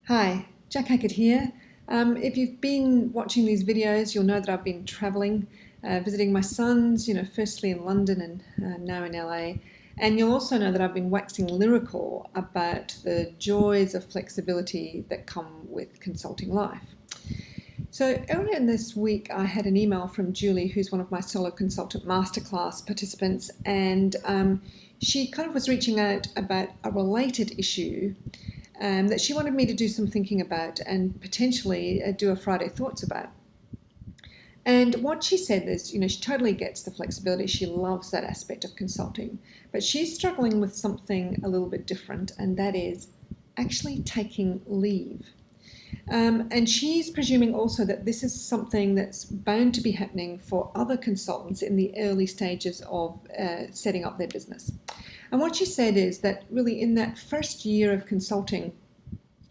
Hi, Jack Hackett here. If you've been watching these videos, you'll know that I've been travelling, visiting my sons, firstly in London and now in LA. And you'll also know that I've been waxing lyrical about the joys of flexibility that come with consulting life. So earlier in this week, I had an email from Julie, who's one of my Solo Consultant Masterclass participants, and she kind of was reaching out about a related issue that she wanted me to do some thinking about and potentially do a Friday Thoughts about. And what she said is, she totally gets the flexibility. She loves that aspect of consulting, but she's struggling with something a little bit different, and that is actually taking leave. And she's presuming also that this is something that's bound to be happening for other consultants in the early stages of setting up their business. And what she said is that really in that first year of consulting,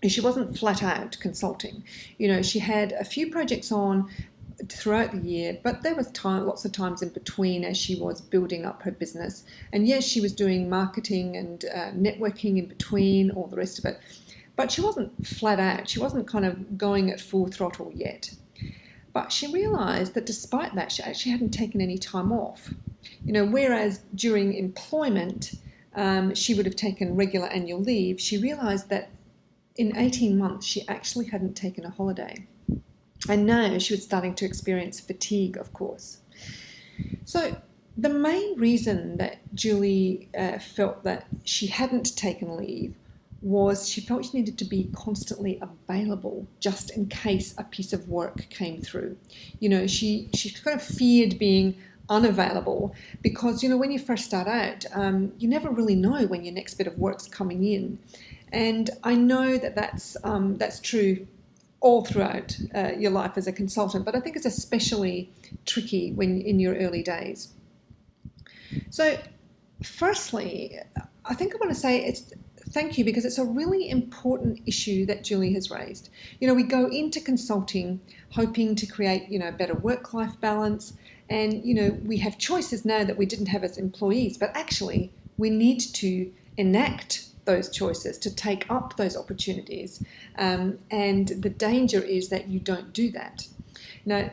she wasn't flat out consulting. She had a few projects on throughout the year, but there was lots of times in between as she was building up her business. And yes, she was doing marketing and networking in between, all the rest of it. But she wasn't flat out. She wasn't kind of going at full throttle yet. But she realised that despite that, she actually hadn't taken any time off. Whereas during employment, she would have taken regular annual leave, she realised that in 18 months, she actually hadn't taken a holiday. And now she was starting to experience fatigue, of course. So the main reason that Julie felt that she hadn't taken leave was she felt she needed to be constantly available just in case a piece of work came through. She kind of feared being unavailable because, when you first start out, you never really know when your next bit of work's coming in. And I know that that's true all throughout your life as a consultant, but I think it's especially tricky when in your early days. So firstly, I think I want to say thank you, because it's a really important issue that Julie has raised. We go into consulting hoping to create, a better work-life balance, and, we have choices now that we didn't have as employees, but actually we need to enact those choices, to take up those opportunities, and the danger is that you don't do that. Now,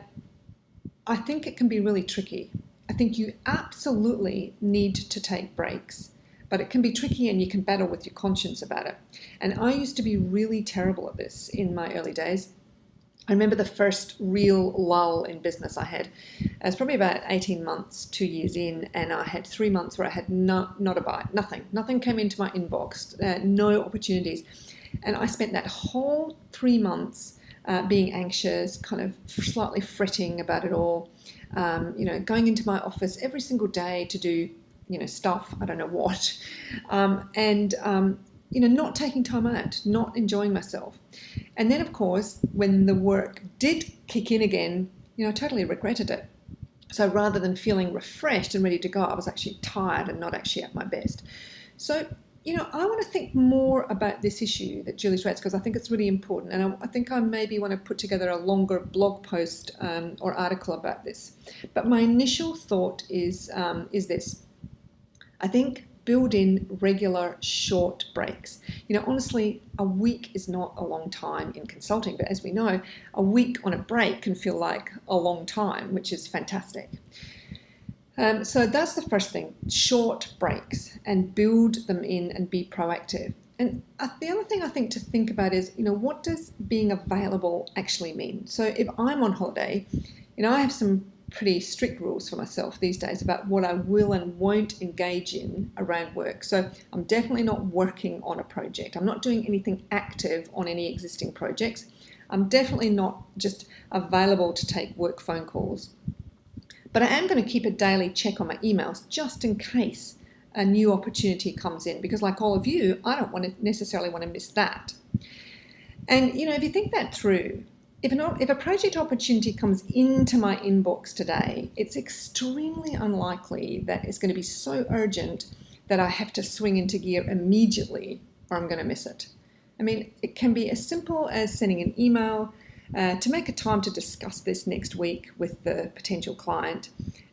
I think it can be really tricky. I think you absolutely need to take breaks, but it can be tricky and you can battle with your conscience about it. And I used to be really terrible at this in my early days. I remember the first real lull in business I had. It was probably about 18 months, 2 years in, and I had 3 months where I had not a bite, nothing came into my inbox, no opportunities. And I spent that whole 3 months being anxious, kind of slightly fretting about it all, going into my office every single day to do stuff, I don't know what, not taking time out, not enjoying myself. And then, of course, when the work did kick in again, I totally regretted it. So rather than feeling refreshed and ready to go, I was actually tired and not actually at my best. So, I want to think more about this issue that Julie's raised, because I think it's really important. And I think I maybe want to put together a longer blog post or article about this. But my initial thought is this. I think build in regular short breaks. Honestly, a week is not a long time in consulting, but as we know, a week on a break can feel like a long time, which is fantastic. So that's the first thing, short breaks, and build them in and be proactive. And the other thing I think to think about is, what does being available actually mean? So if I'm on holiday, I have some pretty strict rules for myself these days about what I will and won't engage in around work. So I'm definitely not working on a project. I'm not doing anything active on any existing projects. I'm definitely not just available to take work phone calls. But I am going to keep a daily check on my emails just in case a new opportunity comes in, because like all of you, I don't necessarily want to miss that. And, if you think that through, if a project opportunity comes into my inbox today, it's extremely unlikely that it's going to be so urgent that I have to swing into gear immediately or I'm going to miss it. It can be as simple as sending an email to make a time to discuss this next week with the potential client,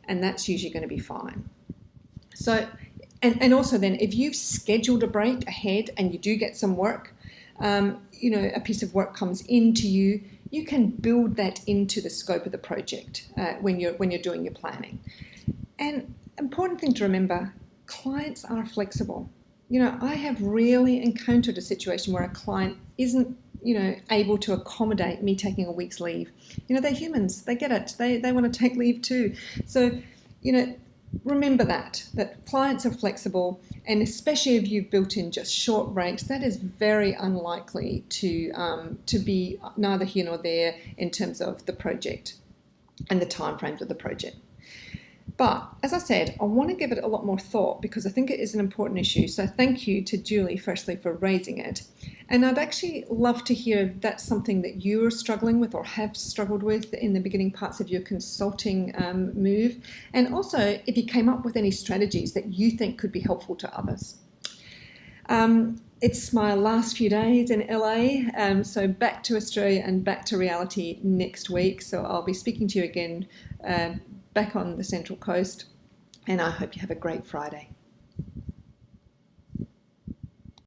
and that's usually going to be fine. So, and also then, if you've scheduled a break ahead and you do get some work, a piece of work comes into you, you can build that into the scope of the project when you're doing your planning. And important thing to remember, clients are flexible. I have rarely encountered a situation where a client isn't able to accommodate me taking a week's leave. They're humans. They get it. They want to take leave too. So, remember that clients are flexible, and especially if you've built in just short breaks, that is very unlikely to be neither here nor there in terms of the project and the timeframes of the project. But as I said, I want to give it a lot more thought because I think it is an important issue. So thank you to Julie, firstly, for raising it. And I'd actually love to hear if that's something that you are struggling with or have struggled with in the beginning parts of your consulting move. And also, if you came up with any strategies that you think could be helpful to others. It's my last few days in LA, so back to Australia and back to reality next week. So I'll be speaking to you again back on the Central Coast, and I hope you have a great Friday.